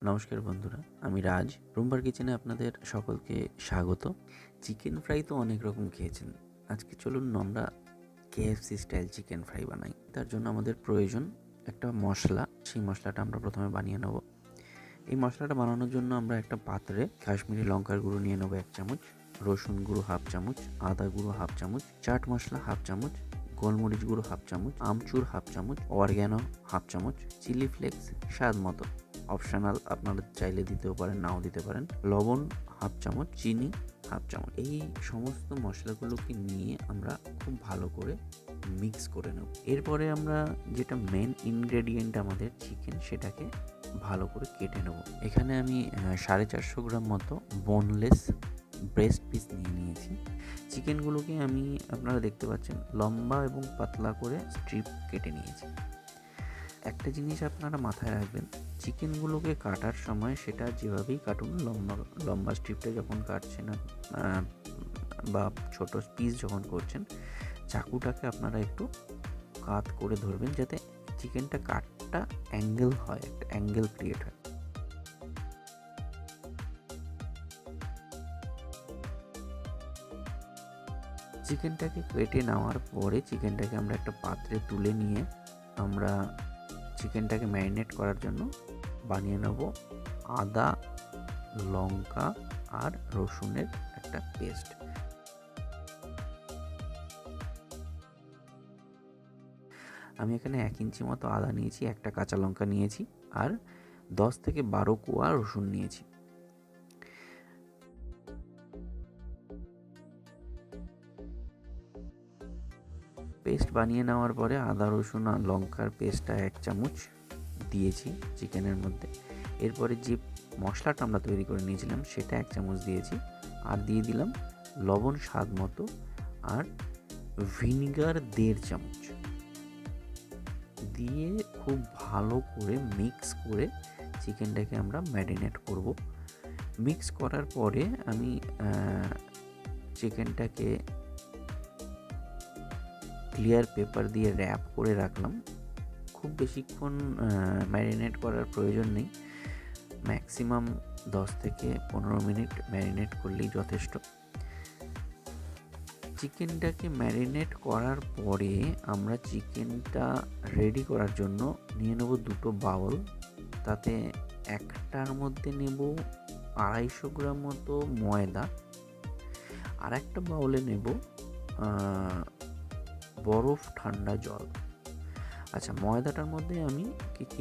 নমস্কার বন্ধুরা, আমি রাজ। রুম্বার কিচেনে আপনাদের সকলকে স্বাগত। চিকেন ফ্রাই তো অনেক রকম খেয়েছেন। আজকে চলুন আমরা কেএফসি স্টাইল চিকেন ফ্রাই বানাই। তার জন্য আমাদের প্রয়োজন একটা মশলা। সেই মশলাটা আমরা প্রথমে বানিয়ে নেব। এই মশলাটা বানানোর জন্য আমরা একটা পাত্রে কাশ্মীরি লঙ্কার গুঁড়ো নিয়ে নেব 1 চামচ, রসুন গুঁড়ো 1/2 চামচ, আদা গুঁড়ো 1/2 চামচ, চাট মশলা 1/2 চামচ, গোলমরিচ গুঁড়ো 1/2 চামচ, আমচুর 1/2 চামচ, অরগ্যানো 1/2 চামচ, চিলি ফ্লেক্স স্বাদ মতো, অপশনাল, আপনারা চাইলে দিতেও পারেন, নাও দিতে পারেন, লবণ 1/2 চামচ, চিনি 1/2 চামচ। এই সমস্ত মশলাগুলোকে নিয়ে আমরা খুব ভালো করে মিক্স করে নেব। এরপরে আমরা যেটা মেন ইনগ্রেডিয়েন্ট আমাদের চিকেন, সেটাকে ভালো করে কেটে নেব। এখানে আমি 450 গ্রাম মতো বোনলেস ব্রেস্ট পিস নিয়েছি। চিকেনগুলোকে আমি, আপনারা দেখতে পাচ্ছেন, লম্বা এবং পাতলা করে স্ট্রিপ কেটে নিয়েছি। একটা জিনিস আপনারা মাথায় রাখবেন, চিকেনগুলোকে কাটার সময় সেটা যেভাবেই কাটুন, লম্বা স্ট্রিপটা যখন কাটছেন বা ছোট পিস যখন করছেন, চাকুটাকে আপনারা একটু কাত করে ধরবেন, যাতে চিকেনটা কাটটা অ্যাঙ্গেল হয়, একটা অ্যাঙ্গেল ক্রিয়েট হয়। চিকেনটাকে কেটে নেওয়ার পরে চিকেনটাকে আমরা একটা পাত্রে তুলে নিয়ে আমরা চিকেনটাকে ম্যারিনেট করার জন্য বানিয়ে নেব আদা, লঙ্কা আর রসুনের একটা পেস্ট। আমি এখানে 1 ইঞ্চি মতো আদা নিয়েছি, একটা কাঁচা লঙ্কা নিয়েছি আর 10 থেকে 12 কোয়া রসুন নিয়েছি। পেস্ট বানিয়ে নেওয়ার পরে আদা, রসুন আর লঙ্কার পেস্টটা 1 চামচ দিয়েছি চিকেনের মধ্যে। এরপরে যে মশলাটা আমরা তৈরি করে নিয়েছিলাম সেটা 1 চামচ দিয়েছি, আর দিয়ে দিলাম লবণ স্বাদ মতো আর ভিনিগার 1.5 চামচ দিয়ে খুব ভালো করে মিক্স করে চিকেনটাকে আমরা ম্যারিনেট করব। মিক্স করার পরে আমি চিকেনটাকে ক্লিয়ার পেপার দিয়ে র্যাপ করে রাখলাম। খুব বেশিক্ষণ ম্যারিনেট করার প্রয়োজন নেই, ম্যাক্সিমাম 10 থেকে 15 মিনিট ম্যারিনেট করলেই যথেষ্ট। চিকেনটাকে ম্যারিনেট করার পরে আমরা চিকেনটা রেডি করার জন্য নিয়ে নেব 2টো বাউল। তাতে একটার মধ্যে নেব 250 গ্রাম মতো ময়দা, আর একটা বাউলে নেব বরফ ঠান্ডা জল। আচ্ছা, ময়দাটার মধ্যে আমি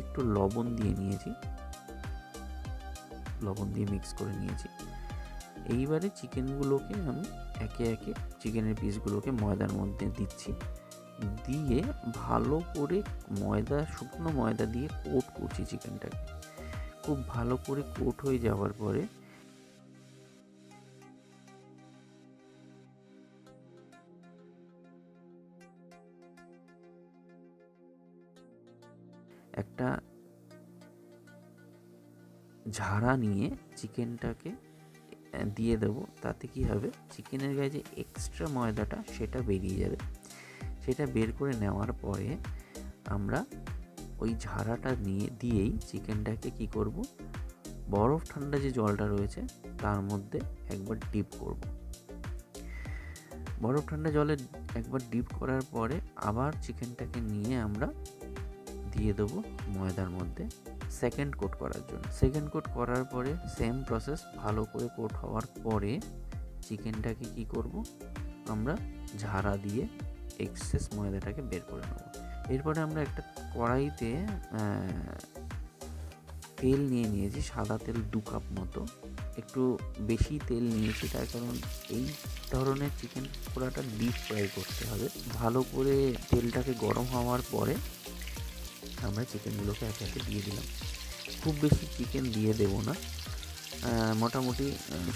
একটু লবণ দিয়ে নিয়েছি, লবণ দিয়ে মিক্স করে নিয়েছি। এইবারে চিকেনগুলোকে আমি একে একে চিকেনের পিসগুলোকে ময়দার মধ্যে দিচ্ছি, দিয়ে ভালো করে শুকনো ময়দা দিয়ে কোট করছি চিকেনটাকে। খুব ভালো করে কোট হয়ে যাওয়ার পরে একটা ঝাড়া নিয়ে চিকেনটাকে দিয়ে দেবো। তাতে কি হবে, চিকেনের গায়ে যে এক্সট্রা ময়দাটা সেটা বেরিয়ে যাবে। সেটা বের করে নেওয়ার পরে আমরা ওই ঝাড়াটা দিয়েই চিকেনটাকে কি করব, বরফ ঠান্ডা যে জলটা রয়েছে তার মধ্যে একবার ডিপ করব। বরফ ঠান্ডা জলে একবার ডিপ করার পরে আবার চিকেনটাকে নিয়ে আমরা দিয়ে দেবো ময়দার মধ্যে সেকেন্ড কোট করার জন্য। সেকেন্ড কোট করার পরে সেম প্রসেস, ভালো করে কোট হওয়ার পরে চিকেনটাকে কি করব, আমরা ঝাড়া দিয়ে এক্সেস ময়দাটাকে বের করে নেব। এরপরে আমরা একটা কড়াইতে তেল নিয়েছি, সাদা তেল 2 কাপ মতো। একটু বেশি তেল নিয়েছি, তার কারণ এই ধরনের চিকেন পকোড়াটা ডিপ ফ্রাই করতে হবে। ভালো করে তেলটাকে গরম হওয়ার পরে আমরা চিকেনগুলোকে একে একে দিয়ে দিলাম। খুব বেশি চিকেন দিয়ে দেবো না, মোটামুটি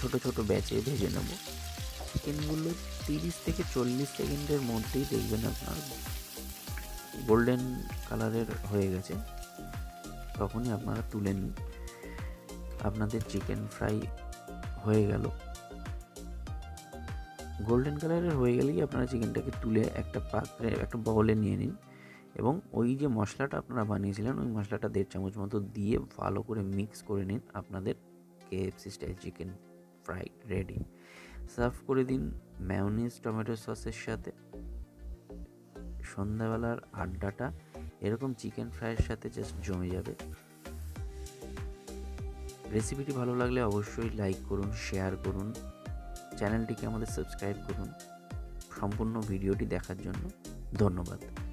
ছোট ছোট ব্যাচে ভেজে নেব। চিকেনগুলো 30 থেকে 40 সেকেন্ডের মধ্যেই দেখবেন আপনার গোল্ডেন কালারের হয়ে গেছে। তখনই আপনারা তুলে নিন, আপনাদের চিকেন ফ্রাই হয়ে গেল। গোল্ডেন কালারের হয়ে গেলেই আপনারা চিকেনটাকে তুলে একটা পাত্রে, একটা বাউলে নিয়ে নিন। এবং ওই যে মশলাটা আপনারা বানিয়েছিলেন ওই মশলাটা 1.5 চামচ মতো দিয়ে ভালো করে মিক্স করে নিন। আপনাদের KFC style chicken fry ready. Serve করে দিন ম্যায়োনিজ টমেটো সসের সাথে। সন্ধ্যাবেলার আড্ডাটা এরকম চিকেন ফ্রাইয়ের সাথে জাস্ট জমে যাবে। রেসিপিটি ভালো লাগলে অবশ্যই লাইক করুন, শেয়ার করুন, চ্যানেলটিকে আমাদের সাবস্ক্রাইব করুন। সম্পূর্ণ ভিডিওটি দেখার জন্য ধন্যবাদ।